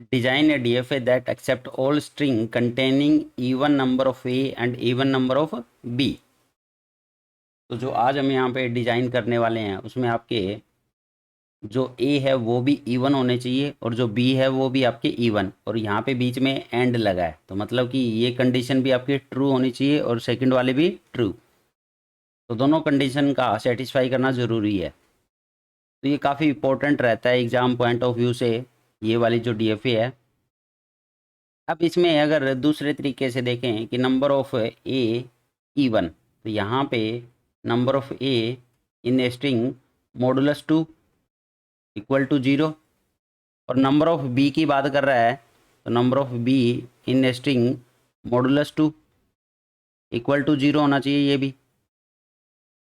Design a DFA that accept all string containing even number of A and even number of B. तो जो आज हम यहाँ पे डिजाइन करने वाले हैं उसमें आपके जो ए है वो भी इवन होने चाहिए और जो बी है वो भी आपके इवन, और यहाँ पे बीच में एंड लगा है तो मतलब कि ये कंडीशन भी आपकी ट्रू होनी चाहिए और सेकंड वाले भी ट्रू। तो दोनों कंडीशन का सेटिस्फाई करना ज़रूरी है। तो ये काफ़ी इंपॉर्टेंट रहता है एग्ज़ाम पॉइंट ऑफ व्यू से, ये वाली जो डीएफए है। अब इसमें अगर दूसरे तरीके से देखें कि नंबर ऑफ ए इवन, तो यहाँ पे number of a in a string modulus 2 equal to 0, और नंबर ऑफ बी की बात कर रहा है तो number of b in a string modulus 2 equal to 0 होना चाहिए ये भी।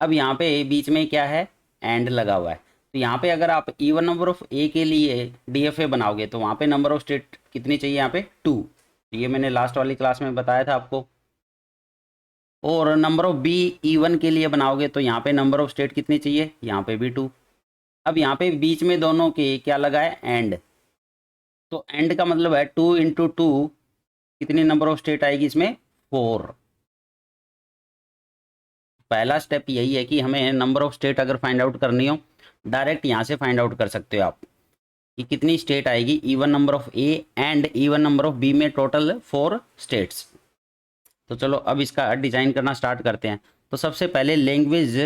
अब यहाँ पे बीच में क्या है, एंड लगा हुआ है। तो यहाँ पे अगर आप इवन नंबर ऑफ ए के लिए डीएफए बनाओगे तो वहाँ पे नंबर ऑफ स्टेट कितनी चाहिए, यहाँ पे 2। तो ये मैंने लास्ट वाली क्लास में बताया था आपको। और नंबर ऑफ बी इवन के लिए बनाओगे तो यहाँ पे नंबर ऑफ स्टेट कितनी चाहिए, यहाँ पे भी 2। अब यहाँ पे बीच में दोनों के क्या लगा है, एंड। तो एंड का मतलब है 2 इंटू 2 कितनी नंबर ऑफ स्टेट आएगी इसमें, 4। पहला स्टेप यही है कि हमें नंबर ऑफ स्टेट अगर फाइंड आउट करनी हो डायरेक्ट यहाँ से फाइंड आउट कर सकते हो आप कि कितनी स्टेट आएगी even number of A and even number of B में, टोटल 4 स्टेट्स। तो चलो अब इसका डिजाइन करना स्टार्ट करते हैं। तो सबसे पहले लैंग्वेज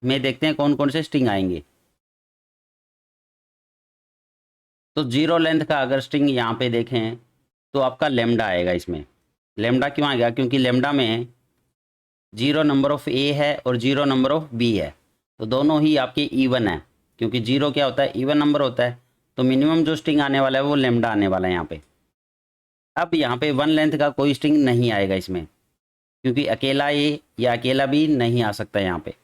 में देखते हैं कौन कौन से स्ट्रिंग आएंगे। तो जीरो लेंथ का अगर स्ट्रिंग यहाँ पे देखें तो आपका लेमडा आएगा इसमें। लेमडा क्यों आएगा, क्योंकि लेमडा में 0 नंबर ऑफ ए है और 0 नंबर ऑफ बी है, तो दोनों ही आपके इवन है। क्योंकि 0 क्या होता है, इवन नंबर होता है, तो मिनिमम जो स्ट्रिंग आने वाला है वो लेमडा आने वाला है यहाँ पे। अब यहाँ पे 1 लेंथ का कोई स्ट्रिंग नहीं आएगा इसमें, क्योंकि अकेला ए या अकेला बी नहीं आ सकता यहाँ पे।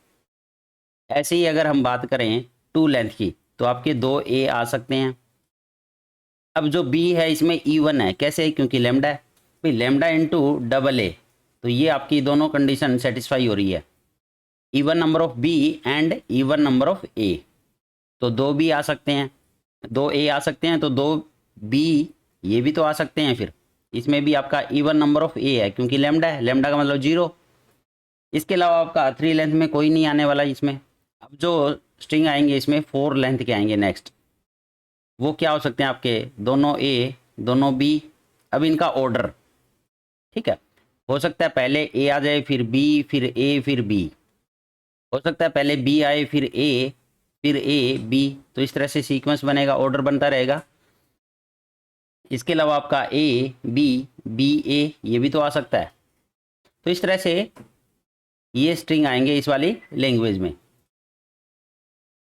ऐसे ही अगर हम बात करें 2 लेंथ की तो आपके 2 ए आ सकते हैं। अब जो बी है इसमें इवन है, कैसे, क्योंकि लेमडा है भाई, लेमडा इंटू डबल ए, तो ये आपकी दोनों कंडीशन सेटिस्फाई हो रही है, even number of B and even number of A. तो 2 बी आ सकते हैं, 2 ए आ सकते हैं, तो 2 बी ये भी तो आ सकते हैं। फिर इसमें भी आपका इवन नंबर ऑफ ए है क्योंकि लेमडा है, लेमडा का मतलब 0। इसके अलावा आपका 3 लेंथ में कोई नहीं आने वाला इसमें। अब जो स्ट्रिंग आएंगे इसमें 4 लेंथ के आएंगे नेक्स्ट, वो क्या हो सकते हैं आपके, दोनों ए दोनों बी। अब इनका ऑर्डर, ठीक है, हो सकता है पहले ए आ जाए फिर बी फिर ए फिर बी, हो सकता है पहले बी आए फिर ए बी, तो इस तरह से सीक्वेंस बनेगा, ऑर्डर बनता रहेगा। इसके अलावा आपका ए बी ए ये भी तो आ सकता है। तो इस तरह से ये स्ट्रिंग आएंगे इस वाली लैंग्वेज में।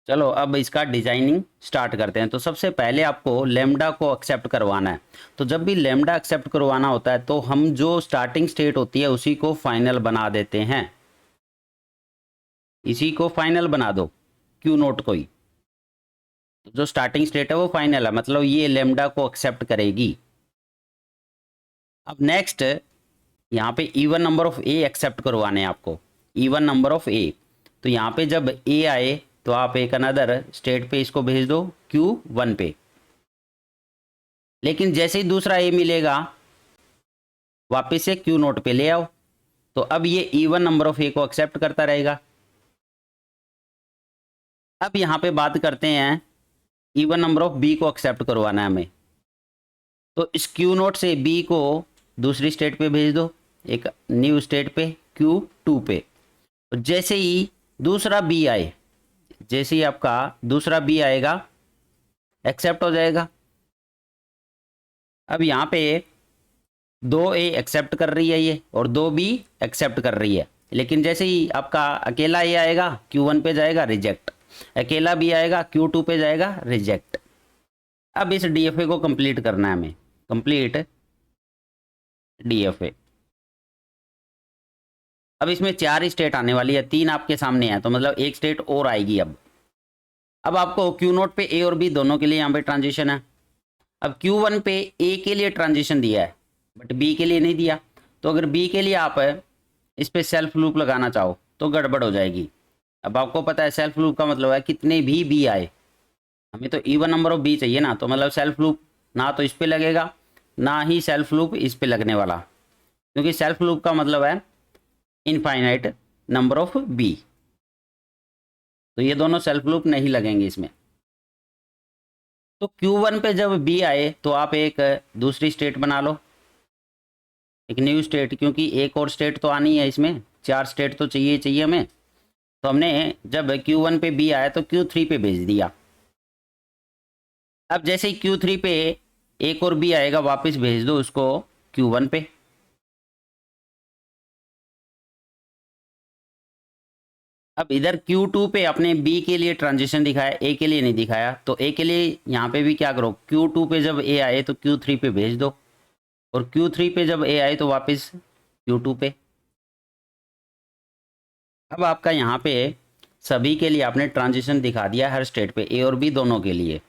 चलो अब इसका डिजाइनिंग स्टार्ट करते हैं। तो सबसे पहले आपको लेमडा को एक्सेप्ट करवाना है। तो जब भी लेमडा एक्सेप्ट करवाना होता है तो हम जो स्टार्टिंग स्टेट होती है उसी को फाइनल बना देते हैं। इसी को फाइनल बना दो, क्यू नोट को ही। तो जो स्टार्टिंग स्टेट है वो फाइनल है, मतलब ये लेमडा को एक्सेप्ट करेगी। अब नेक्स्ट यहाँ पे even number of A accept करवाने हैं आपको, इवन नंबर ऑफ ए। तो यहाँ पे जब ए आए तो आप एक अनदर स्टेट पे इसको भेज दो Q1 पे, लेकिन जैसे ही दूसरा ए मिलेगा वापस से Q नोट पे ले आओ। तो अब ये इवन नंबर ऑफ ए को एक्सेप्ट करता रहेगा। अब यहाँ पे बात करते हैं इवन नंबर ऑफ बी को एक्सेप्ट करवाना है हमें। तो इस Q नोट से बी को दूसरी स्टेट पे भेज दो, एक न्यू स्टेट पे Q2 पे। तो जैसे ही दूसरा बी आए, जैसे ही आपका दूसरा बी आएगा एक्सेप्ट हो जाएगा। अब यहाँ पे 2 ए एक्सेप्ट कर रही है ये और 2 बी एक्सेप्ट कर रही है, लेकिन जैसे ही आपका अकेला ए आएगा Q1 पे जाएगा रिजेक्ट, अकेला बी आएगा Q2 पे जाएगा रिजेक्ट। अब इस डीएफए को कंप्लीट करना है हमें, कंप्लीट डीएफए। अब इसमें 4 स्टेट आने वाली है, 3 आपके सामने है, तो मतलब एक स्टेट और आएगी। अब आपको Q नोट पे ए और बी दोनों के लिए यहाँ पे ट्रांजिशन है। अब Q1 पे ए के लिए ट्रांजिशन दिया है बट बी के लिए नहीं दिया, तो अगर बी के लिए आप इस पे सेल्फ लूप लगाना चाहो तो गड़बड़ हो जाएगी। अब आपको पता है सेल्फ लूप का मतलब है कितने भी बी आए, हमें तो इवन नंबर ऑफ बी चाहिए ना, तो मतलब सेल्फ लूप ना तो इस पे लगेगा, ना ही सेल्फ लूप इस पे लगने वाला, क्योंकि सेल्फ लूप का मतलब है इनफाइनाइट नंबर ऑफ बी, तो ये दोनों सेल्फ लूप नहीं लगेंगे इसमें। तो Q1 पे जब बी आए तो आप एक दूसरी स्टेट बना लो, एक न्यू स्टेट, क्योंकि एक और स्टेट तो आनी है इसमें, 4 स्टेट तो चाहिए चाहिए हमें। तो हमने जब Q1 पे बी आया तो Q3 पे भेज दिया। अब जैसे ही Q3 पे एक और बी आएगा वापस भेज दो उसको Q1 पे। अब इधर Q2 पे अपने B के लिए ट्रांजिशन दिखाया, A के लिए नहीं दिखाया, तो A के लिए यहाँ पे भी क्या करो, Q2 पे जब A आए तो Q3 पे भेज दो, और Q3 पे जब A आए तो वापस Q2 पे। अब आपका यहाँ पे सभी के लिए आपने ट्रांजिशन दिखा दिया हर स्टेट पे, A और B दोनों के लिए।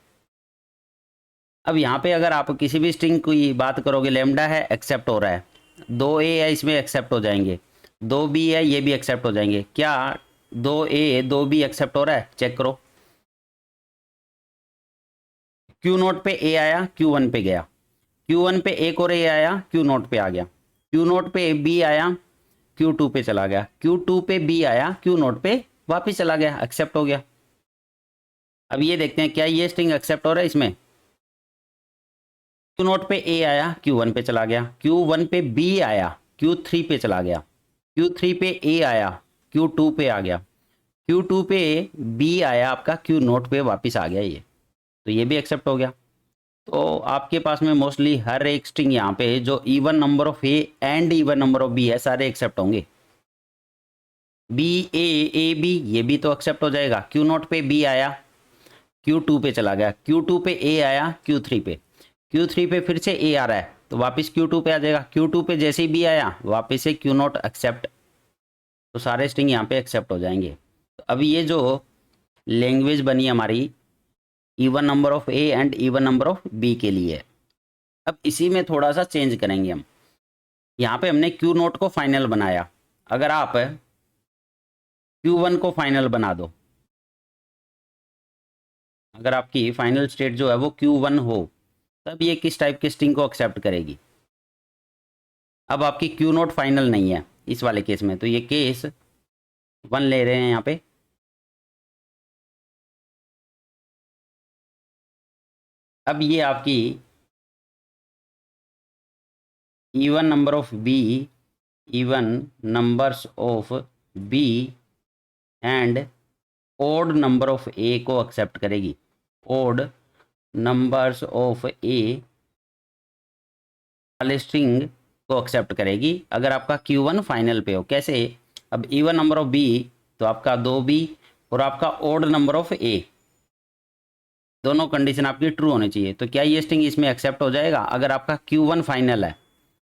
अब यहाँ पे अगर आप किसी भी स्ट्रिंग की बात करोगे, लेमडा है एक्सेप्ट हो रहा है, 2A है इसमें एक्सेप्ट हो जाएंगे, 2B है ये भी एक्सेप्ट हो जाएंगे। क्या 2A 2B एक्सेप्ट हो रहा है? चेक करो। Q0 पे A आया, Q1 पे गया, Q1 पे एक और A आया, Q0 पे आ गया, Q0 पे B आया, Q2 पे चला गया, Q2 पे B आया, Q0 पे वापिस चला गया, एक्सेप्ट हो गया। अब ये देखते हैं क्या ये स्ट्रिंग एक्सेप्ट हो रहा है इसमें। Q0 पे A आया, Q1 पे चला गया, Q1 पे B आया, Q3 पे चला गया, Q3 पे A आया, Q2 पे आ गया, Q2 पे B आया आपका, Q0 पे वापस आ गया ये, तो ये भी एक्सेप्ट हो गया। तो आपके पास में मोस्टली हर एक स्ट्रिंग यहाँ पे जो even number of A and even number of B है सारे एक्सेप्ट होंगे। बी ए बी ये भी तो एक्सेप्ट हो जाएगा। Q0 पे बी आया, Q2 पे चला गया, Q2 पे ए आया, Q3 पे, Q3 पे फिर से ए आ रहा है तो वापस Q2 पे आ जाएगा, Q2 पे जैसे ही बी आया वापस से Q0 एक्सेप्ट, तो सारे स्ट्रिंग यहाँ पे एक्सेप्ट हो जाएंगे। तो अभी ये जो लैंग्वेज बनी हमारी even number of A and even number of B के लिए, अब इसी में थोड़ा सा चेंज करेंगे हम। यहाँ पे हमने Q0 को फाइनल बनाया, अगर आप Q1 को फाइनल बना दो, अगर आपकी फाइनल स्टेट जो है वो Q1 हो, तब ये किस टाइप के स्ट्रिंग को एक्सेप्ट करेगी। अब आपकी Q0 फाइनल नहीं है इस वाले केस में, तो ये केस 1 ले रहे हैं यहाँ पे। अब ये आपकी even number of B, even numbers of B and odd number of A को एक्सेप्ट करेगी, ओड नंबर्स ऑफ ए वाले स्ट्रिंग को एक्सेप्ट करेगी अगर आपका Q1 फाइनल पे हो। कैसे? अब इवन नंबर ऑफ बी तो आपका 2B और आपका ओड नंबर ऑफ ए, दोनों कंडीशन आपकी ट्रू होनी चाहिए। तो क्या ये स्ट्रिंग इसमें एक्सेप्ट हो जाएगा अगर आपका Q1 फाइनल है,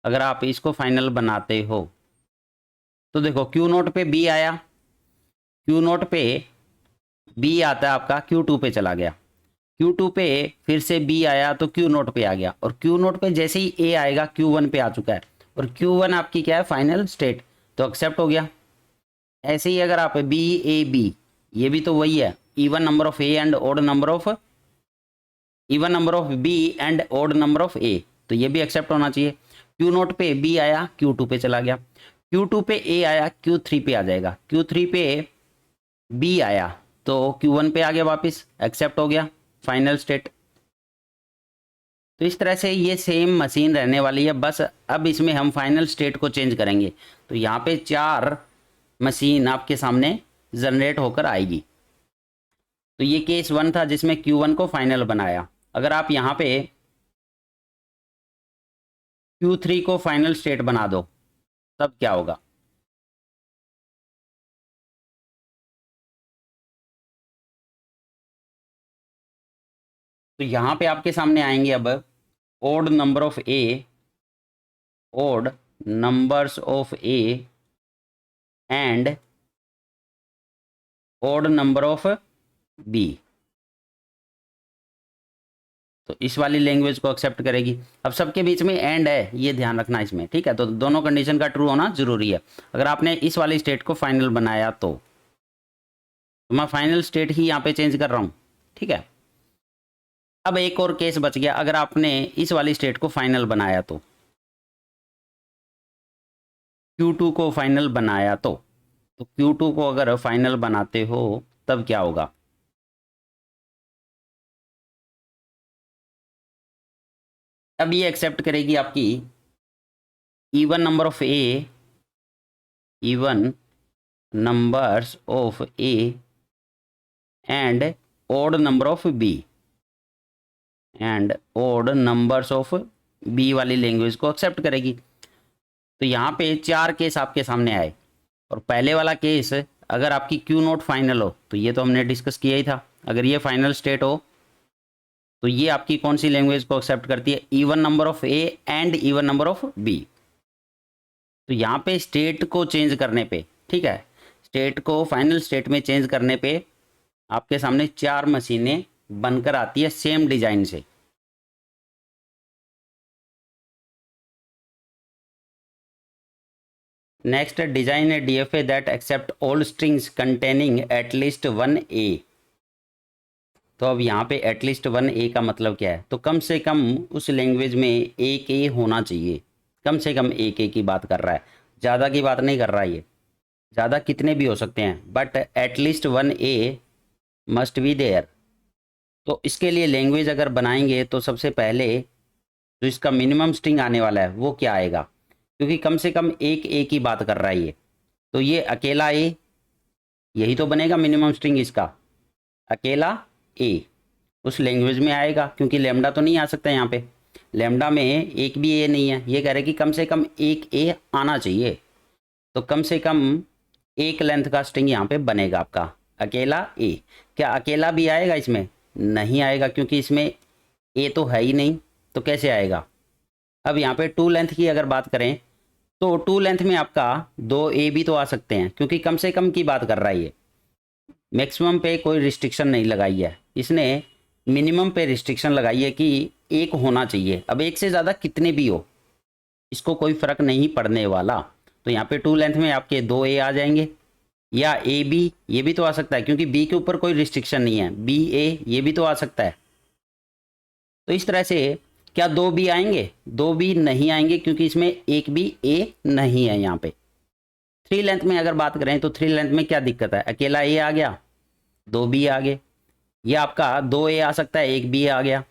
अगर आप इसको फाइनल बनाते हो। तो देखो Q0 पे B आया, Q0 पे B आता है आपका, Q2 पे चला गया, Q2 पे फिर से B आया तो Q0 पे आ गया, और Q0 पे जैसे ही A आएगा Q1 पे आ चुका है, और Q1 आपकी क्या है फाइनल स्टेट, तो एक्सेप्ट हो गया। ऐसे ही अगर आप B A B, ये भी तो वही है, even number of A and odd number of, even number of B and odd number of A, तो ये भी एक्सेप्ट होना चाहिए। Q0 पे B आया, Q2 पे चला गया, Q2 पे A आया, Q3 पे आ जाएगा, Q3 पे B आया तो Q1 पे आ गया वापस, एक्सेप्ट हो गया फाइनल स्टेट। तो इस तरह से ये सेम मशीन रहने वाली है, बस अब इसमें हम फाइनल स्टेट को चेंज करेंगे। तो यहाँ पे 4 मशीन आपके सामने जनरेट होकर आएगी। तो ये केस 1 था जिसमें Q1 को फाइनल बनाया। अगर आप यहाँ पे Q3 को फाइनल स्टेट बना दो तब क्या होगा? तो यहाँ पे आपके सामने आएंगे अब odd number of A, odd numbers of A and odd number of B, तो इस वाली लैंग्वेज को एक्सेप्ट करेगी। अब सबके बीच में एंड है, ये ध्यान रखना इसमें, ठीक है। तो दोनों कंडीशन का ट्रू होना जरूरी है। अगर आपने इस वाली स्टेट को फाइनल बनाया तो मैं फाइनल स्टेट ही यहाँ पे चेंज कर रहा हूँ, ठीक है। अब एक और केस बच गया, अगर आपने इस वाली स्टेट को फाइनल बनाया तो, Q2 को फाइनल बनाया तो Q2 को अगर फाइनल बनाते हो तब क्या होगा? अब ये एक्सेप्ट करेगी आपकी even number of A, even numbers of A and odd number of B, and odd numbers of B वाली लैंग्वेज को एक्सेप्ट करेगी। तो यहाँ पे 4 केस आपके सामने आए, और पहले वाला केस अगर आपकी क्यू नोट फाइनल हो, तो ये तो हमने डिस्कस किया ही था, अगर ये फाइनल स्टेट हो तो ये आपकी कौन सी लैंग्वेज को एक्सेप्ट करती है? Even number of A and even number of B. तो यहाँ पे स्टेट को चेंज करने पे, ठीक है, स्टेट को फाइनल स्टेट में चेंज करने पे आपके सामने 4 मशीनें बनकर आती है सेम डिजाइन से। Next, design a DFA that accept all strings containing at least 1 A. तो अब यहाँ पे एटलीस्ट 1 ए का मतलब क्या है? तो कम से कम उस लैंग्वेज में एक ए होना चाहिए, कम से कम एक ए की बात कर रहा है, ज़्यादा की बात नहीं कर रहा है। ये ज़्यादा कितने भी हो सकते हैं, but at least 1 A must be there. तो इसके लिए लैंग्वेज अगर बनाएंगे तो सबसे पहले जो इसका मिनिमम स्ट्रिंग आने वाला है वो क्या आएगा, क्योंकि कम से कम एक ए की बात कर रहा है ये, तो ये अकेला ए, यही तो बनेगा मिनिमम स्ट्रिंग इसका, अकेला ए उस लैंग्वेज में आएगा, क्योंकि लैम्डा तो नहीं आ सकता यहाँ पे, लैम्डा में एक भी ए नहीं है। ये कह रहे कि कम से कम एक ए आना चाहिए, तो कम से कम एक लेंथ का स्ट्रिंग यहाँ पे बनेगा आपका, अकेला ए। क्या अकेला भी आएगा इसमें? नहीं आएगा, क्योंकि इसमें ए तो है ही नहीं, तो कैसे आएगा? अब यहाँ पे 2 लेंथ की अगर बात करें तो 2 लेंथ में आपका 2 ए भी तो आ सकते हैं, क्योंकि कम से कम की बात कर रहा है ये, मैक्सिमम पे कोई रिस्ट्रिक्शन नहीं लगाई है इसने, मिनिमम पे रिस्ट्रिक्शन लगाई है कि एक होना चाहिए। अब एक से ज़्यादा कितने भी हो इसको कोई फ़र्क नहीं पड़ने वाला। तो यहाँ पे 2 लेंथ में आपके 2 ए आ जाएंगे, या ए बी ये भी तो आ सकता है, क्योंकि बी के ऊपर कोई रिस्ट्रिक्शन नहीं है, बी ए ये भी तो आ सकता है। तो इस तरह से क्या 2 बी आएंगे? 2 बी नहीं आएंगे, क्योंकि इसमें एक भी ए नहीं है यहाँ पे। 3 लेंथ में अगर बात करें तो 3 लेंथ में क्या दिक्कत है? अकेला ए आ गया, 2 बी आ गए, ये आपका 2 ए आ सकता है, एक बी आ गया।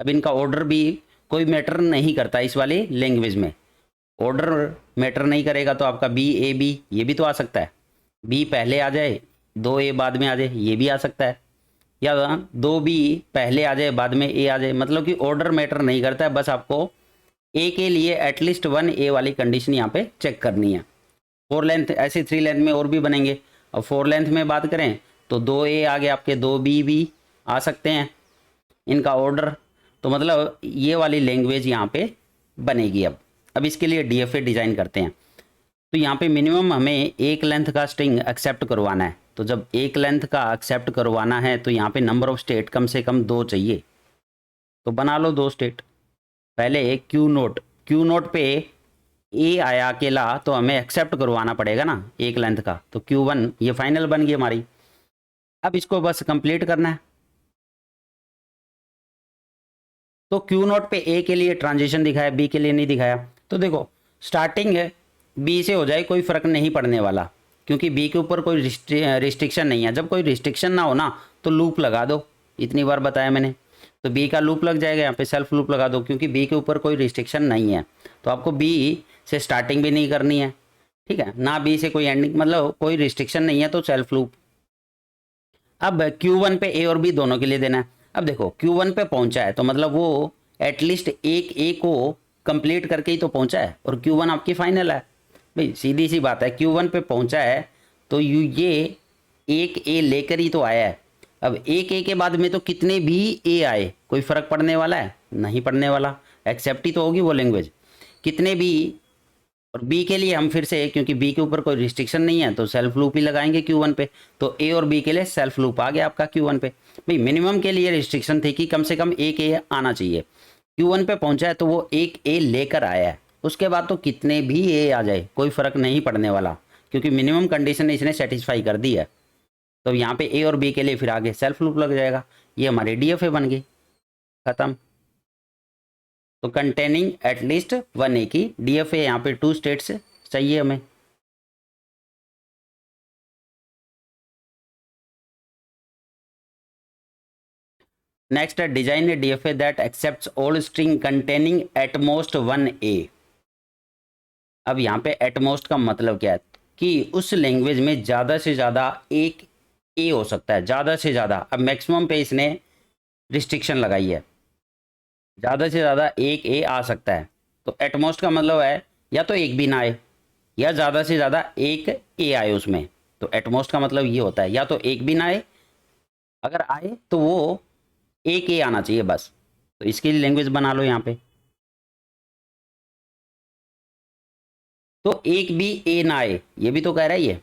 अब इनका ऑर्डर भी कोई मैटर नहीं करता इस वाली लैंग्वेज में, ऑर्डर मैटर नहीं करेगा, तो आपका बी ए बी ये भी तो आ सकता है, बी पहले आ जाए 2 ए बाद में आ जाए, ये भी आ सकता है, या 2 बी पहले आ जाए बाद में ए आ जाए, मतलब कि ऑर्डर मैटर नहीं करता है, बस आपको ए के लिए एटलीस्ट 1 ए वाली कंडीशन यहाँ पे चेक करनी है। 4 लेंथ, ऐसे 3 लेंथ में और भी बनेंगे। अब 4 लेंथ में बात करें तो 2 ए आ गए आपके, 2 बी भी आ सकते हैं इनका ऑर्डर, तो मतलब ये वाली लैंग्वेज यहाँ पे बनेगी। अब इसके लिए डीएफए डिज़ाइन करते हैं। तो यहाँ पे मिनिमम हमें एक लेंथ का स्ट्रिंग एक्सेप्ट करवाना है, तो जब एक लेंथ का एक्सेप्ट करवाना है तो यहाँ पे नंबर ऑफ स्टेट कम से कम 2 चाहिए, तो बना लो 2 स्टेट। पहले क्यू नोट पे ए आया अकेला, तो हमें एक्सेप्ट करवाना पड़ेगा ना एक लेंथ का, तो Q1 ये फाइनल बन गई हमारी। अब इसको बस कंप्लीट करना है। तो क्यू नोट पे ए के लिए ट्रांजिशन दिखाया, बी के लिए नहीं दिखाया। तो देखो स्टार्टिंग है बी से हो जाए कोई फ़र्क नहीं पड़ने वाला, क्योंकि बी के ऊपर कोई रिस्ट्रिक्शन नहीं है। जब कोई रिस्ट्रिक्शन ना हो ना तो लूप लगा दो, इतनी बार बताया मैंने, तो बी का लूप लग जाएगा, यहाँ पे सेल्फ लूप लगा दो, क्योंकि बी के ऊपर कोई रिस्ट्रिक्शन नहीं है। तो आपको बी से स्टार्टिंग भी नहीं करनी है, ठीक है ना, बी से कोई एंडिंग, मतलब कोई रिस्ट्रिक्शन नहीं है, तो सेल्फ लूप। अब Q1 पे ए और बी दोनों के लिए देना है। अब देखो Q1 पे पहुंचा है, तो मतलब वो एटलीस्ट एक ए को कंप्लीट करके ही तो पहुंचा है, और Q1 आपकी फाइनल है भाई, सीधी सी बात है। Q1 पे पहुंचा है तो ये एक ए लेकर ही तो आया है। अब एक ए के बाद में तो कितने भी ए आए कोई फ़र्क पड़ने वाला है? नहीं पड़ने वाला, एक्सेप्ट ही तो होगी वो लैंग्वेज, कितने भी। और बी के लिए हम फिर से, क्योंकि बी के ऊपर कोई रिस्ट्रिक्शन नहीं है, तो सेल्फ लूप ही लगाएंगे Q1 पे, तो ए और बी के लिए सेल्फ लूप आ गया आपका Q1 पे। भाई मिनिमम के लिए रिस्ट्रिक्शन थी कि कम से कम एक ए आना चाहिए, Q1 पे पहुंचा है तो वो एक ए लेकर आया है, उसके बाद तो कितने भी ए आ जाए कोई फ़र्क नहीं पड़ने वाला, क्योंकि मिनिमम कंडीशन इसने सेटिस्फाई कर दी है। तो यहाँ पे ए और बी के लिए फिर आगे सेल्फ लूप लग जाएगा। ये हमारी डीएफए बन गई। खत्म। तो कंटेनिंग एटलीस्ट 1A की DFA यहाँ पे 2 स्टेट्स चाहिए हमें। नेक्स्ट है design a DFA that accepts all string containing at most 1A। अब यहाँ पे एट मोस्ट का मतलब क्या है कि उस लैंग्वेज में ज़्यादा से ज़्यादा एक ए हो सकता है, ज़्यादा से ज़्यादा। अब मैक्सिमम पे इसने रिस्ट्रिक्शन लगाई है, ज़्यादा से ज़्यादा एक ए आ सकता है। तो एट मोस्ट का मतलब है या तो एक भी ना आए या ज़्यादा से ज़्यादा एक ए आए उसमें। तो एट मोस्ट का मतलब ये होता है या तो एक भी ना आए, अगर आए तो वो एक ए आना चाहिए बस। तो इसके लिए लैंग्वेज बना लो यहाँ पे। तो एक भी ए ना आए, ये भी तो कह रहा है ये,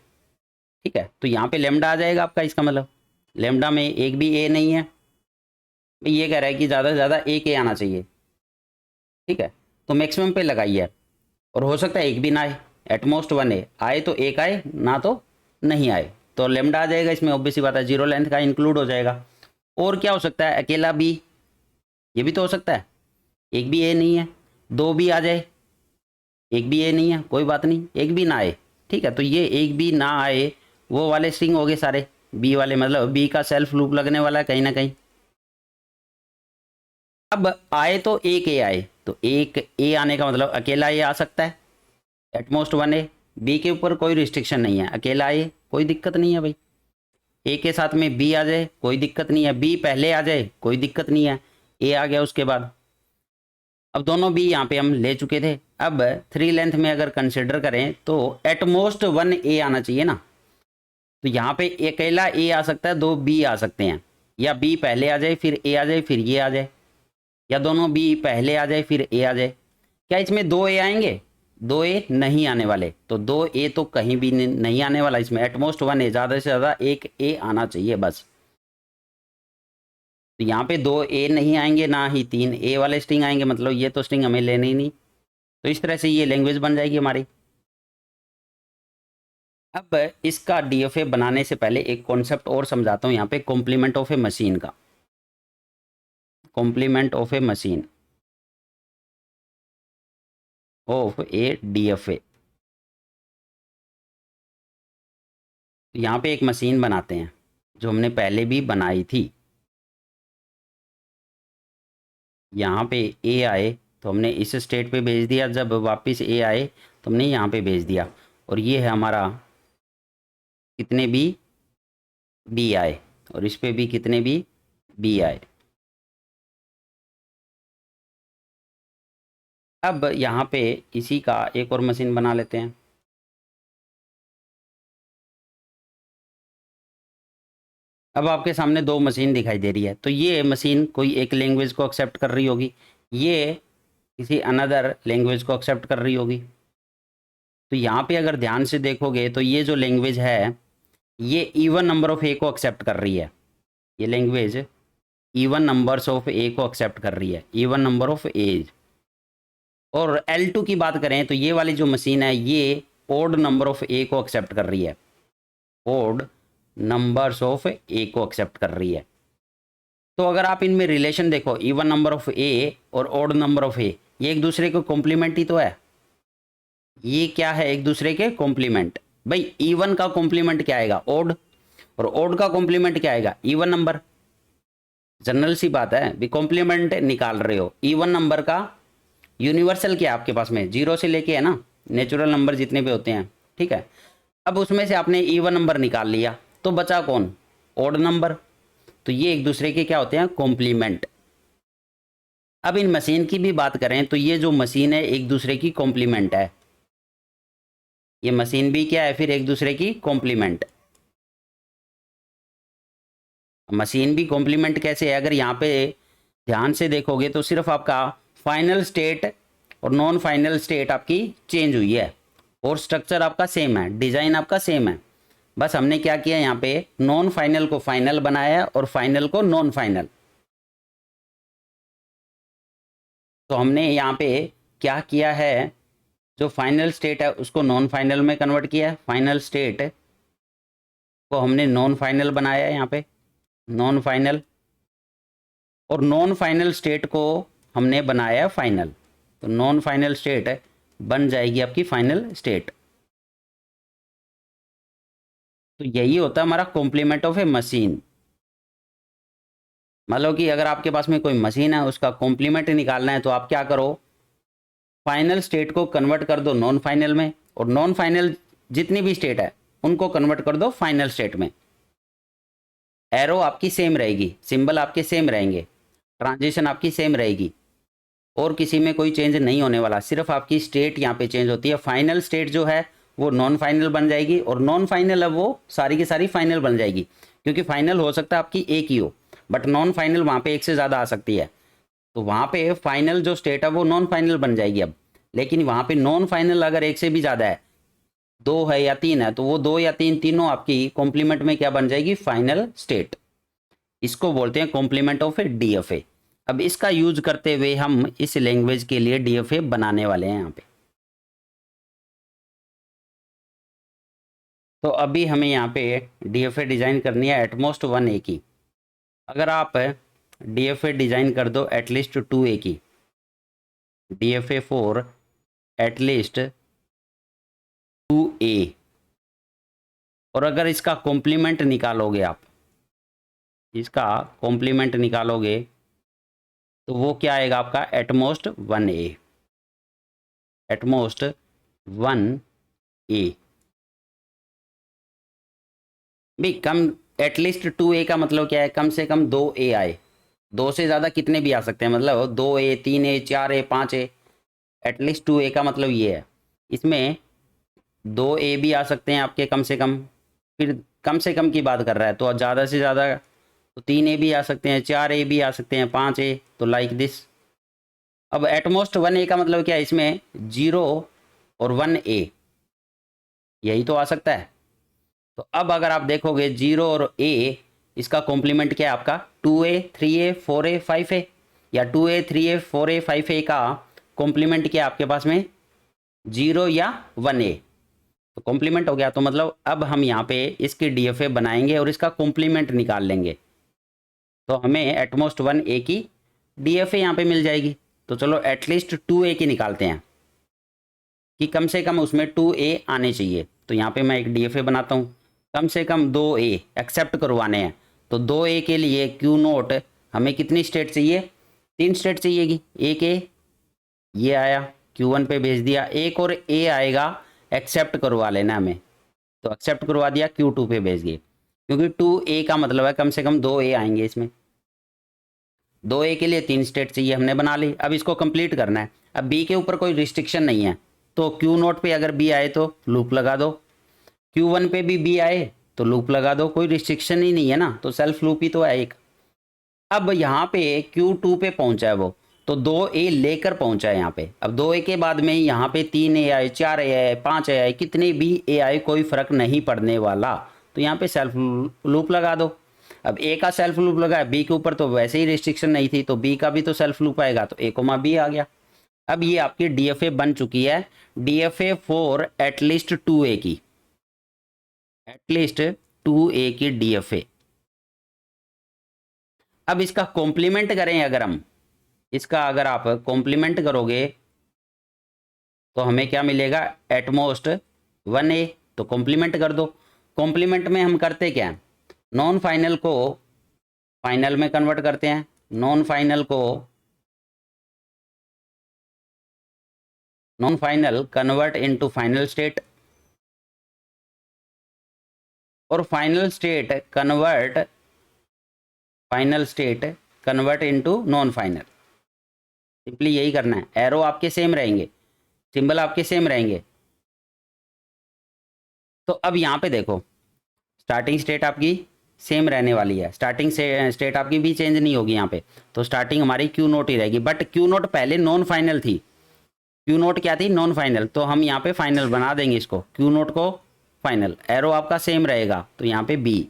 ठीक है। तो यहाँ पे लेमडा आ जाएगा आपका, इसका मतलब लेमडा में एक भी ए नहीं है, ये कह रहा है कि ज़्यादा से ज़्यादा एक ए आना चाहिए, ठीक है। तो मैक्सिमम पे लगाइए, और हो सकता है एक भी ना आए, एटमोस्ट 1A आए तो एक आए, ना तो नहीं आए। तो लेमडा आ जाएगा इसमें, ऑब्वियस सी बात है, 0 लेंथ का इंक्लूड हो जाएगा। और क्या हो सकता है, अकेला बी, ये भी तो हो सकता है, एक भी ए नहीं है, दो भी आ जाए, एक भी ए नहीं है, कोई बात नहीं, एक भी ना आए, ठीक है। तो ये एक भी ना आए वो वाले स्ट्रिंग हो गए सारे बी वाले, मतलब बी का सेल्फ लूप लगने वाला है कहीं ना कहीं। अब आए तो एक ए आए, तो एक ए आने का मतलब अकेला ए आ सकता है, एटमोस्ट 1A। बी के ऊपर कोई रिस्ट्रिक्शन नहीं है, अकेला ए कोई दिक्कत नहीं है भाई। ए के साथ में बी आ जाए कोई दिक्कत नहीं है, बी पहले आ जाए कोई दिक्कत नहीं है, ए आ गया उसके बाद। अब दोनों बी यहाँ पे हम ले चुके थे। अब 3 लेंथ में अगर कंसिडर करें तो एटमोस्ट 1A आना चाहिए ना। तो यहाँ पे अकेला ए आ सकता है, दो बी आ सकते हैं, या बी पहले आ जाए फिर ए आ जाए फिर ये आ जाए, या दोनों बी पहले आ जाए फिर ए आ जाए। क्या इसमें दो ए आएंगे? दो ए नहीं आने वाले, तो दो ए तो कहीं भी नहीं आने वाला इसमें। एटमोस्ट 1A, ज़्यादा से ज़्यादा एक ए आना चाहिए बस। तो यहाँ पे दो ए नहीं आएंगे, ना ही 3 ए वाले स्ट्रिंग आएंगे, मतलब ये तो स्ट्रिंग हमें लेनी ही नहीं। तो इस तरह से ये लैंग्वेज बन जाएगी हमारी। अब इसका DFA बनाने से पहले एक कॉन्सेप्ट और समझाता हूँ यहाँ पे, कॉम्प्लीमेंट ऑफ ए मशीन का। Complement of a machine of a DFA। यहाँ पे एक मशीन बनाते हैं जो हमने पहले भी बनाई थी। यहाँ पे ए आए तो हमने इस स्टेट पे भेज दिया, जब वापस ए आए तो हमने यहाँ पे भेज दिया, और ये है हमारा कितने भी बी आए, और इस पे भी कितने भी बी आए। अब यहाँ पे इसी का एक और मशीन बना लेते हैं। अब आपके सामने दो मशीन दिखाई दे रही है, तो ये मशीन कोई एक लैंग्वेज को एक्सेप्ट कर रही होगी, ये किसी अनदर लैंग्वेज को एक्सेप्ट कर रही होगी। तो यहाँ पे अगर ध्यान से देखोगे तो ये जो लैंग्वेज है ये इवन नंबर ऑफ ए को एक्सेप्ट कर रही है, ये language even numbers of A को एक्सेप्ट कर रही है, इवन नंबर ऑफ ए। और L2 की बात करें तो ये वाली जो मशीन है ये ओड नंबर ऑफ ए को एक्सेप्ट कर रही है, ओड नंबर्स ऑफ ए को एक्सेप्ट कर रही है। तो अगर आप इनमें रिलेशन देखो, इवन नंबर ऑफ ए और ओड नंबर ऑफ ए, ये एक दूसरे को कॉम्प्लीमेंट ही तो है। ये क्या है, एक दूसरे के कॉम्प्लीमेंट। भाई इवन का कॉम्प्लीमेंट क्या आएगा, ओड, और ओड का कॉम्प्लीमेंट क्या आएगा, इवन नंबर। जनरल सी बात है, भी कॉम्प्लीमेंट निकाल रहे हो, इवन नंबर का यूनिवर्सल क्या आपके पास में, 0 से लेके है ना, नेचुरल नंबर जितने भी होते हैं, ठीक है। अब उसमें से आपने इवन नंबर निकाल लिया, तो बचा कौन, ओड नंबर। तो ये एक दूसरे के क्या होते हैं, कॉम्प्लीमेंट। अब इन मशीन की भी बात करें तो ये जो मशीन है एक दूसरे की कॉम्प्लीमेंट है, ये मशीन भी क्या है फिर एक दूसरे की कॉम्प्लीमेंट। मशीन भी कॉम्प्लीमेंट कैसे है, अगर यहाँ पे ध्यान से देखोगे तो सिर्फ आपका फाइनल स्टेट और नॉन फाइनल स्टेट आपकी चेंज हुई है, और स्ट्रक्चर आपका सेम है, डिज़ाइन आपका सेम है। बस हमने क्या किया, यहाँ पे नॉन फाइनल को फाइनल बनाया और फाइनल को नॉन फाइनल। तो हमने यहाँ पे क्या किया है, जो फाइनल स्टेट है उसको नॉन फाइनल में कन्वर्ट किया है, फाइनल स्टेट को हमने नॉन फाइनल बनाया है यहाँ पे, नॉन फाइनल, और नॉन फाइनल स्टेट को हमने बनाया फाइनल, तो नॉन फाइनल स्टेट बन जाएगी आपकी फाइनल स्टेट। तो यही होता है हमारा कॉम्प्लीमेंट ऑफ ए मशीन। मान लो कि अगर आपके पास में कोई मशीन है, उसका कॉम्प्लीमेंट निकालना है, तो आप क्या करो, फाइनल स्टेट को कन्वर्ट कर दो नॉन फाइनल में, और नॉन फाइनल जितनी भी स्टेट है उनको कन्वर्ट कर दो फाइनल स्टेट में। एरो आपकी सेम रहेगी, सिंबल आपके सेम रहेंगे, ट्रांजिशन आपकी सेम रहेगी, और किसी में कोई चेंज नहीं होने वाला, सिर्फ आपकी स्टेट यहाँ पे चेंज होती है। फाइनल स्टेट जो है वो नॉन फाइनल बन जाएगी, और नॉन फाइनल अब वो सारी की सारी फाइनल बन जाएगी, क्योंकि फाइनल हो सकता है आपकी एक ही हो, बट नॉन फाइनल वहाँ पे एक से ज़्यादा आ सकती है। तो वहाँ पे फाइनल जो स्टेट है वो नॉन फाइनल बन जाएगी अब। लेकिन वहाँ पे नॉन फाइनल अगर एक से भी ज़्यादा है, दो है या तीन है, तो वो दो या तीन तीनों आपकी कॉम्प्लीमेंट में क्या बन जाएगी, फाइनल स्टेट। इसको बोलते हैं कॉम्प्लीमेंट ऑफ ए डीएफए। अब इसका यूज करते हुए हम इस लैंग्वेज के लिए डीएफए बनाने वाले हैं यहाँ पे। तो अभी हमें यहाँ पे डीएफए डिज़ाइन करनी है एटमोस्ट 1A की। अगर आप डीएफए डिज़ाइन कर दो एटलीस्ट 2A की, डीएफए फॉर एटलीस्ट 2A, और अगर इसका कॉम्प्लीमेंट निकालोगे आप, इसका कॉम्प्लीमेंट निकालोगे तो वो क्या आएगा आपका, एटमोस्ट 1A, एटमोस्ट 1A। भाई कम, एटलीस्ट 2A का मतलब क्या है, कम से कम 2A आए, दो से ज़्यादा कितने भी आ सकते हैं, मतलब 2A 3A 4A 5A, at least 2A का मतलब ये है। इसमें 2A भी आ सकते हैं आपके कम से कम, फिर कम से कम की बात कर रहा है तो ज़्यादा से ज़्यादा तो 3A भी आ सकते हैं, 4A भी आ सकते हैं, 5A, तो लाइक दिस। अब एटमोस्ट 1A का मतलब क्या है, इसमें 0 और 1A यही तो आ सकता है। तो अब अगर आप देखोगे 0 और A, इसका कॉम्प्लीमेंट क्या है आपका, 2A 3A 4A 5A, या 2A 3A 4A 5A का कॉम्प्लीमेंट क्या है आपके पास में, 0 या 1A, तो कॉम्प्लीमेंट हो गया। तो मतलब अब हम यहाँ पे इसकी डीएफए बनाएंगे और इसका कॉम्प्लीमेंट निकाल लेंगे, तो हमें एटमोस्ट 1A की डीएफए यहाँ पे मिल जाएगी। तो चलो एटलीस्ट 2A की निकालते हैं कि कम से कम उसमें 2A आने चाहिए। तो यहाँ पे मैं एक डीएफए बनाता हूँ, कम से कम 2A एक्सेप्ट करवाने हैं। तो 2A के लिए क्यू नोट हमें कितनी स्टेट चाहिए, 3 स्टेट चाहिएगी। एक A ये आया, Q1 पे भेज दिया, एक और A आएगा, एक्सेप्ट करवा लेना हमें, तो एक्सेप्ट करवा दिया, Q2 पे भेज दिए, क्योंकि 2A का मतलब है कम से कम 2A आएंगे इसमें। 2A के लिए 3 स्टेट चाहिए, हमने बना ली। अब इसको कंप्लीट करना है। अब B के ऊपर कोई रिस्ट्रिक्शन नहीं है, तो Q नोट पे अगर B आए तो लूप लगा दो, Q1 पे भी B आए तो लूप लगा दो, कोई रिस्ट्रिक्शन ही नहीं है ना, तो सेल्फ लूप ही तो है एक। अब यहाँ पे Q2 पे पहुंचा है वो, तो 2A लेकर पहुंचा है यहाँ पे। अब 2A के बाद में यहाँ पे 3A आए, 4A आए, 5A आए, कितने भी A आए कोई फर्क नहीं पड़ने वाला, तो यहाँ पे सेल्फ लूप लगा दो। अब A का सेल्फ लूप लगा, B के ऊपर तो वैसे ही रिस्ट्रिक्शन नहीं थी, तो B का भी तो सेल्फ लूप आएगा, तो A कोमा B आ गया। अब ये आपकी डीएफए बन चुकी है, डीएफए फॉर एटलीस्ट 2A की, एटलीस्ट 2A की डीएफए। अब इसका कॉम्प्लीमेंट करें, अगर हम इसका अगर आप कॉम्प्लीमेंट करोगे तो हमें क्या मिलेगा, एटमोस्ट 1A। तो कॉम्प्लीमेंट कर दो। कॉम्प्लीमेंट में हम करते क्या हैं, नॉन फाइनल को फाइनल में कन्वर्ट करते हैं, नॉन फाइनल को non final convert into final state, और final state convert into non final. Simply यही करना है, एरो आपके सेम रहेंगे, सिंबल आपके सेम रहेंगे। तो अब यहाँ पे देखो, स्टार्टिंग स्टेट आपकी सेम रहने वाली है, स्टार्टिंग से स्टेट आपकी भी चेंज नहीं होगी यहाँ पे, तो स्टार्टिंग हमारी क्यू नोट ही रहेगी। बट क्यू नोट पहले नॉन फाइनल थी, क्यू नोट क्या थी, नॉन फाइनल, तो हम यहाँ पे फाइनल बना देंगे इसको, क्यू नोट को फाइनल। एरो आपका सेम रहेगा, तो यहाँ पे बी,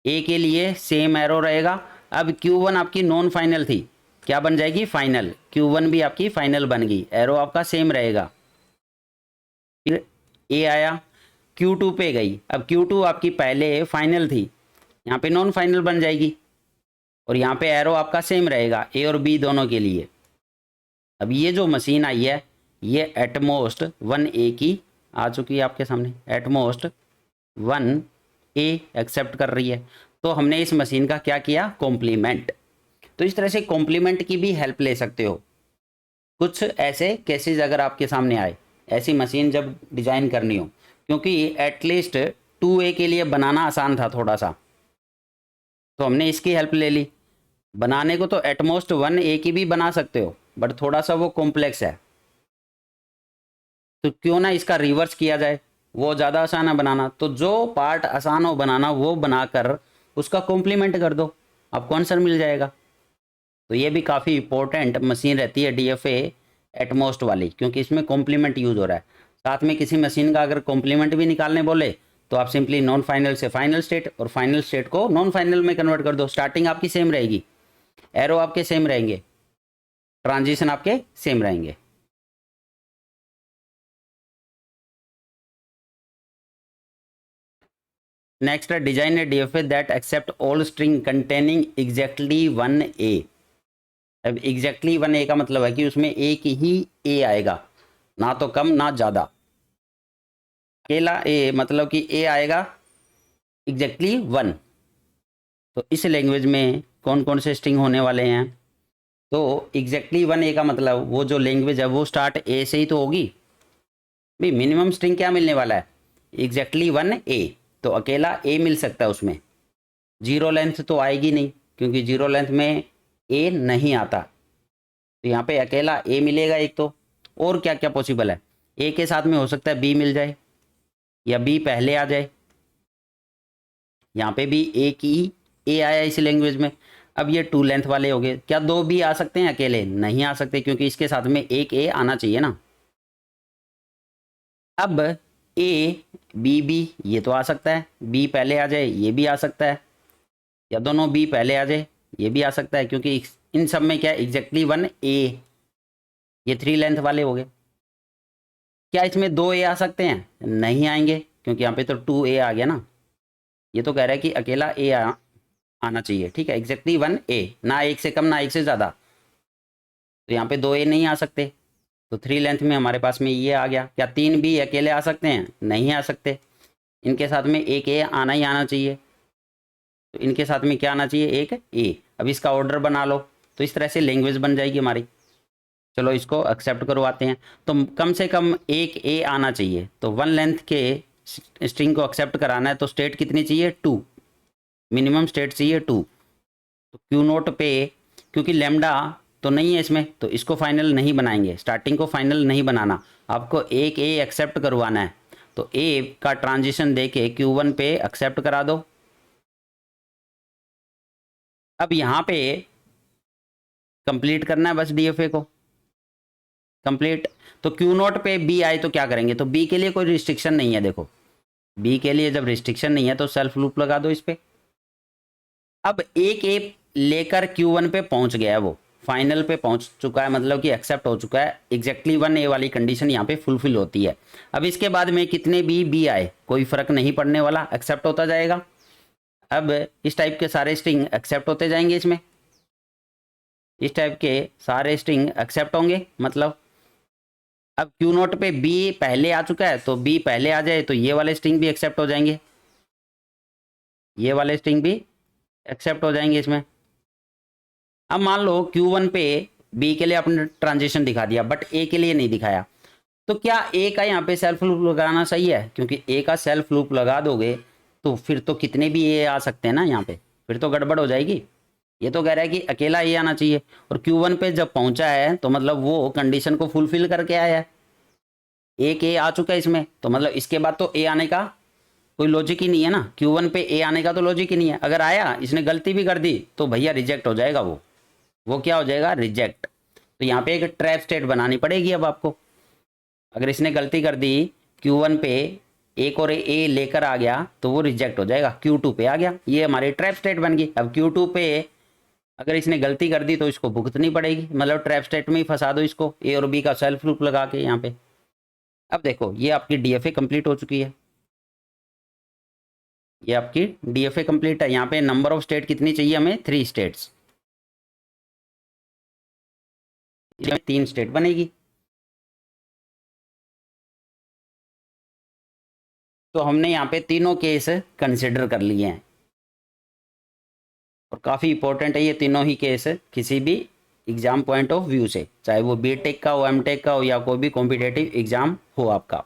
ए के लिए सेम एरो रहेगा। अब Q1 आपकी नॉन फाइनल थी, क्या बन जाएगी, फाइनल। Q1 भी आपकी फाइनल बन गई, एरो आपका सेम रहेगा। फिर ए आया, Q2 पे गई, अब Q2 आपकी पहले फाइनल थी, यहाँ पे नॉन फाइनल बन जाएगी, और यहाँ पे एरो आपका सेम रहेगा ए और बी दोनों के लिए। अब ये जो मशीन आई है ये एटमोस्ट 1A की आ चुकी है आपके सामने, एटमोस्ट 1A एक्सेप्ट कर रही है। तो हमने इस मशीन का क्या किया, कॉम्प्लीमेंट। तो इस तरह से कॉम्प्लीमेंट की भी हेल्प ले सकते हो। कुछ ऐसे केसेस अगर आपके सामने आए, ऐसी मशीन जब डिज़ाइन करनी हो, क्योंकि एटलीस्ट 2A के लिए बनाना आसान था थोड़ा सा, तो हमने इसकी हेल्प ले ली। बनाने को तो एटमोस्ट 1A की भी बना सकते हो, बट थोड़ा सा वो कॉम्प्लेक्स है, तो क्यों ना इसका रिवर्स किया जाए, वो ज़्यादा आसान है बनाना। तो जो पार्ट आसान हो बनाना वो बनाकर उसका कॉम्प्लीमेंट कर दो, आपको आंसर मिल जाएगा। तो ये भी काफ़ी इंपॉर्टेंट मशीन रहती है DFA एटमोस्ट वाली, क्योंकि इसमें कॉम्प्लीमेंट यूज़ हो रहा है। साथ में किसी मशीन का अगर कॉम्प्लीमेंट भी निकालने बोले तो आप सिंपली नॉन फाइनल से फाइनल स्टेट और फाइनल स्टेट को नॉन फाइनल में कन्वर्ट कर दो। स्टार्टिंग आपकी सेम रहेगी, एरो आपके सेम रहेंगे, ट्रांजिशन आपके सेम रहेंगे। नेक्स्ट है design a DFA that accept all string containing exactly 1A। अब एग्जैक्टली 1A का मतलब है कि उसमें एक ही A आएगा, ना तो कम ना ज़्यादा। अकेला A मतलब कि A आएगा एग्जैक्टली 1। तो इस लैंग्वेज में कौन कौन से स्ट्रिंग होने वाले हैं, तो एग्जैक्टली 1A का मतलब वो जो लैंग्वेज है वो स्टार्ट A से ही तो होगी भाई। मिनिमम स्ट्रिंग क्या मिलने वाला है, एग्जैक्टली 1A। तो अकेला A मिल सकता है उसमें, जीरो लेंथ तो आएगी नहीं, क्योंकि जीरो लेंथ में A नहीं आता। तो यहाँ पे अकेला A मिलेगा एक तो। और क्या क्या पॉसिबल है, A के साथ में हो सकता है B मिल जाए, या B पहले आ जाए। यहाँ पे भी एक ही A आया इस लैंग्वेज में। अब ये 2 लेंथ वाले हो गए, क्या 2 B आ सकते हैं अकेले, नहीं आ सकते, क्योंकि इसके साथ में एक A आना चाहिए ना। अब A B B ये तो आ सकता है, B पहले आ जाए ये भी आ सकता है, या दोनों B पहले आ जाए ये भी आ सकता है, क्योंकि इन सब में क्या है एग्जैक्टली 1A। ये 3 लेंथ वाले हो गए। क्या इसमें 2A आ सकते हैं, नहीं आएंगे, क्योंकि यहाँ पे तो 2A आ गया ना। ये तो कह रहा है कि अकेला आना चाहिए, ठीक है, एग्जैक्टली 1A, ना एक से कम ना एक से ज़्यादा। तो यहाँ पे 2A नहीं आ सकते, तो 3 लेंथ में हमारे पास में ये आ गया। क्या 3B अकेले आ सकते हैं, नहीं आ सकते, इनके साथ में एक A आना ही आना चाहिए। तो इनके साथ में क्या आना चाहिए, एक A। अब इसका ऑर्डर बना लो, तो इस तरह से लैंग्वेज बन जाएगी हमारी। चलो इसको एक्सेप्ट करवाते हैं। तो कम से कम एक A आना चाहिए, तो 1 लेंथ के स्ट्रिंग को एक्सेप्ट कराना है तो स्टेट कितनी चाहिए, 2, मिनिमम स्टेट चाहिए 2। तो क्यू नोट पे, क्योंकि लेमडा तो नहीं है इसमें, तो इसको फाइनल नहीं बनाएंगे, स्टार्टिंग को फाइनल नहीं बनाना, आपको एक A एक्सेप्ट करवाना है। तो A का ट्रांजिशन देके Q1 पे एक्सेप्ट करा दो। अब यहाँ पे कंप्लीट करना है बस DFA को, कंप्लीट। तो क्यू नोट पे B आए तो क्या करेंगे, तो B के लिए कोई रिस्ट्रिक्शन नहीं है। देखो B के लिए जब रिस्ट्रिक्शन नहीं है तो सेल्फ लूप लगा दो इस पे। अब एक A लेकर Q1 पे पहुंच गया है, वो फाइनल पे पहुंच चुका है, मतलब कि एक्सेप्ट हो चुका है, एग्जैक्टली 1A वाली कंडीशन यहाँ पे फुलफिल होती है। अब इसके बाद में कितने भी B आए कोई फर्क नहीं पड़ने वाला, एक्सेप्ट होता जाएगा। अब इस टाइप के सारे स्ट्रिंग एक्सेप्ट होते जाएंगे, इसमें इस टाइप के सारे स्ट्रिंग एक्सेप्ट होंगे। मतलब अब क्यू नोट पे B पहले आ चुका है, तो B पहले आ जाए तो ये वाले स्ट्रिंग भी एक्सेप्ट हो जाएंगे, ये वाले स्ट्रिंग भी एक्सेप्ट हो जाएंगे इसमें। अब मान लो Q1 पे B के लिए आपने ट्रांजिशन दिखा दिया, बट A के लिए नहीं दिखाया, तो क्या A का यहाँ पे सेल्फ लूप लगाना सही है, क्योंकि A का सेल्फ लूप लगा दोगे तो फिर तो कितने भी A आ सकते हैं ना यहाँ पे, फिर तो गड़बड़ हो जाएगी। ये तो कह रहा है कि अकेला A आना चाहिए, और Q1 पे जब पहुंचा है तो मतलब वो कंडीशन को फुलफिल करके आया है। एक A आ चुका है इसमें, तो मतलब इसके बाद तो A आने का कोई लॉजिक ही नहीं है ना, Q1 पे A आने का तो लॉजिक ही नहीं है। अगर आया, इसने गलती भी कर दी, तो भैया रिजेक्ट हो जाएगा वो क्या हो जाएगा, रिजेक्ट। तो यहाँ पे एक ट्रैप स्टेट बनानी पड़ेगी अब आपको। अगर इसने गलती कर दी, Q1 पे एक और A लेकर आ गया, तो वो रिजेक्ट हो जाएगा, Q2 पे आ गया, ये हमारी ट्रैप स्टेट बन गई। अब Q2 पे अगर इसने गलती कर दी तो इसको भुगतनी पड़ेगी, मतलब ट्रैप स्टेट में ही फंसा दो इसको, A और B का सेल्फ लूप लगा के यहाँ पे। अब देखो ये आपकी DFA कंप्लीट हो चुकी है, ये आपकी DFA कंप्लीट है। यहाँ पे नंबर ऑफ स्टेट कितनी चाहिए हमें, 3 स्टेट्स। तीन स्टेट बनेगी। तो हमने यहाँ पे तीनों केस कंसिडर कर लिए हैं और काफ़ी इंपॉर्टेंट है ये तीनों ही केस किसी भी एग्जाम पॉइंट ऑफ व्यू से, चाहे वो बीटेक का हो, एमटेक का हो या कोई भी कॉम्पिटेटिव एग्जाम हो आपका।